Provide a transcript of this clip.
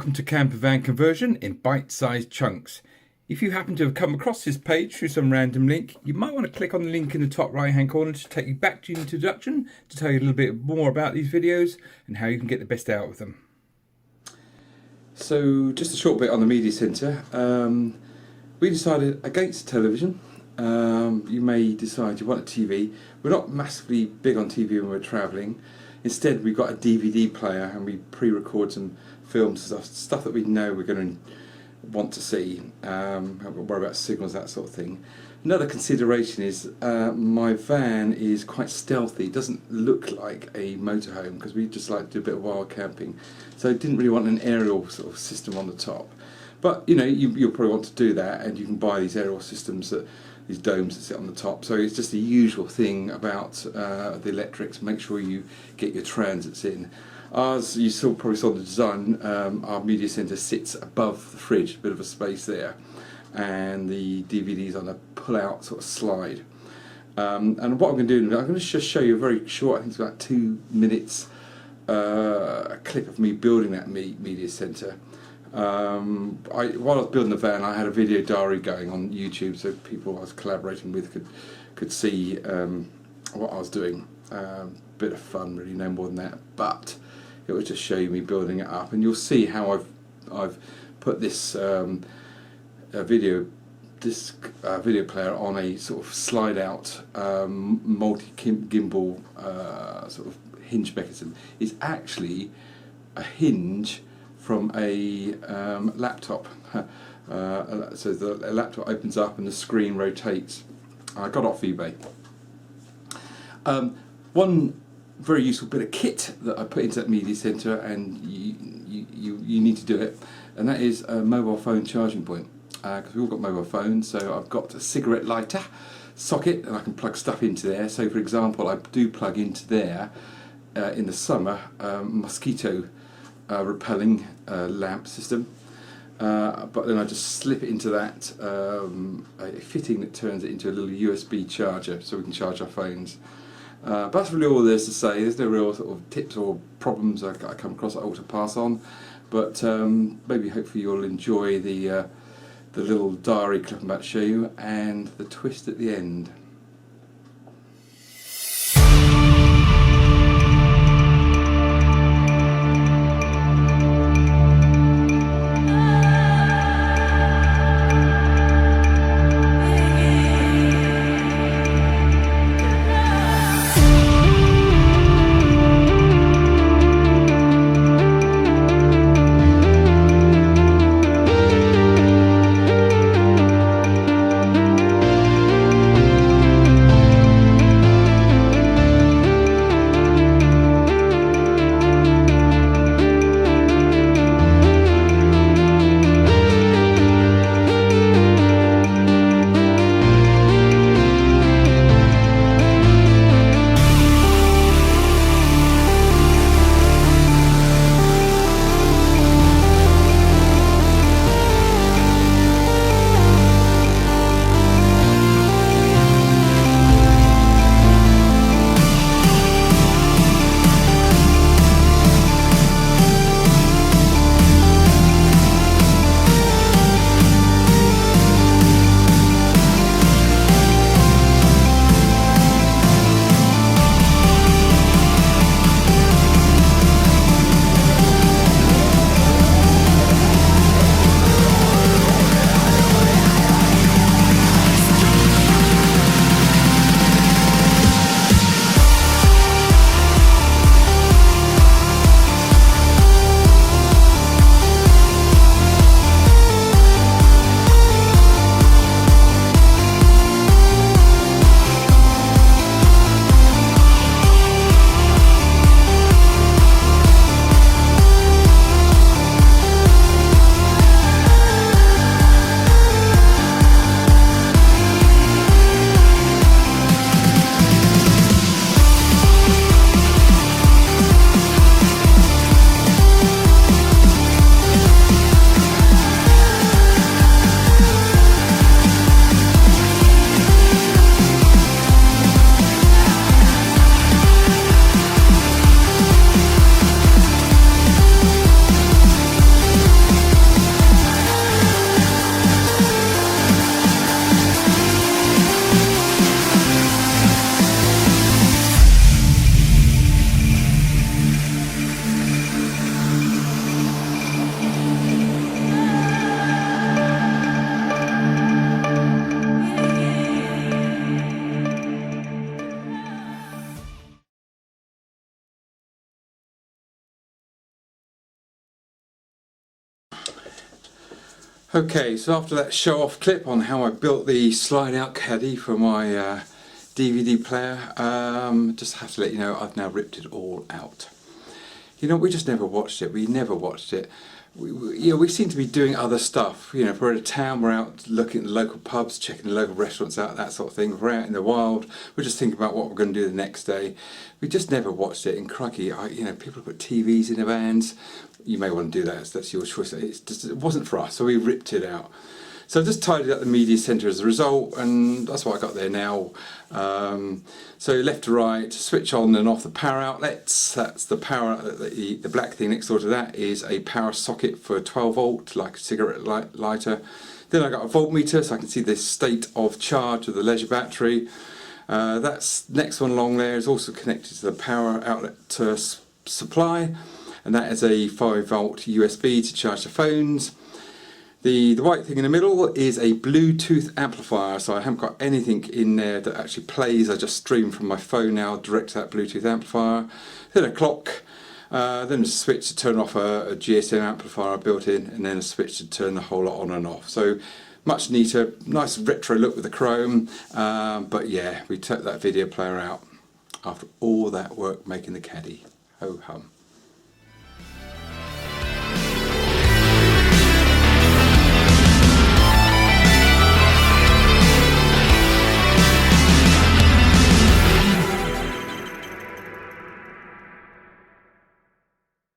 welcome to Camper Van Conversion in bite-sized chunks. If you happen to have come across this page through some random link, you might want to click on the link in the top right hand corner to take you back to the introduction to tell you a little bit more about these videos and how you can get the best out of them. So just a short bit on the media centre. We decided against television. You may decide you want a TV. We're not massively big on TV when we're travelling. Instead, we've got a DVD player and we pre-record some films, stuff that we know we're going to want to see. Haven't got to worry about signals, that sort of thing. Another consideration is my van is quite stealthy. It doesn't look like a motorhome because we just like to do a bit of wild camping. So I didn't really want an aerial sort of system on the top. But you know, you'll probably want to do that, and you can buy these aerial systems, these domes that sit on the top. So it's just the usual thing about the electrics. Make sure you get your transits in. Ours, you probably saw the design, our media centre sits above the fridge, a bit of a space there, and the DVD's on a pull-out sort of slide. And what I'm going to do, I'm going to just show you a very short, I think it's about 2 minutes, a clip of me building that media centre. While I was building the van, I had a video diary going on YouTube, so people I was collaborating with could see what I was doing. Bit of fun, really, no more than that. But it would just show you me building it up, and you'll see how I've put this video player on a sort of slide out multi gimbal sort of hinge mechanism. It's actually a hinge from a laptop. So the laptop opens up and the screen rotates. I got it off eBay. One very useful bit of kit that I put into that media centre, and you need to do it, and that is a mobile phone charging point, because we've all got mobile phones. So I've got a cigarette lighter socket and I can plug stuff into there. So for example, I do plug into there in the summer mosquito repelling lamp system, but then I just slip it into that a fitting that turns it into a little USB charger so we can charge our phones. But that's really all there's to say. There's no real sort of tips or problems I come across that I ought to pass on, but maybe hopefully you'll enjoy the little diary clip I'm about to show you and the twist at the end. Okay, so after that show-off clip on how I built the slide-out caddy for my DVD player, just have to let you know I've now ripped it all out. You know, we just never watched it. We never watched it. We seem to be doing other stuff. You know, if we're in a town, we're out looking at the local pubs, checking the local restaurants out, that sort of thing. If we're out in the wild, we're just thinking about what we're going to do the next day. We just never watched it. And crikey, you know, people put TVs in their vans. You may want to do that. That's your choice. It wasn't for us, so we ripped it out. So I've just tidied up the media centre as a result, and that's what I got there now. So left to right, switch on and off the power outlets. That's the power. The black thing next door to that is a power socket for 12 volt, like a cigarette lighter. Then I got a voltmeter, so I can see the state of charge of the leisure battery. That's next one along there is also connected to the power outlet supply, and that is a 5 volt USB to charge the phones. The white thing in the middle is a Bluetooth amplifier, so I haven't got anything in there that actually plays. I just stream from my phone now direct to that Bluetooth amplifier. Then a clock, then a switch to turn off a GSM amplifier I built in, and then a switch to turn the whole lot on and off. So much neater, nice retro look with the chrome, but yeah, we took that video player out after all that work making the caddy. Ho hum.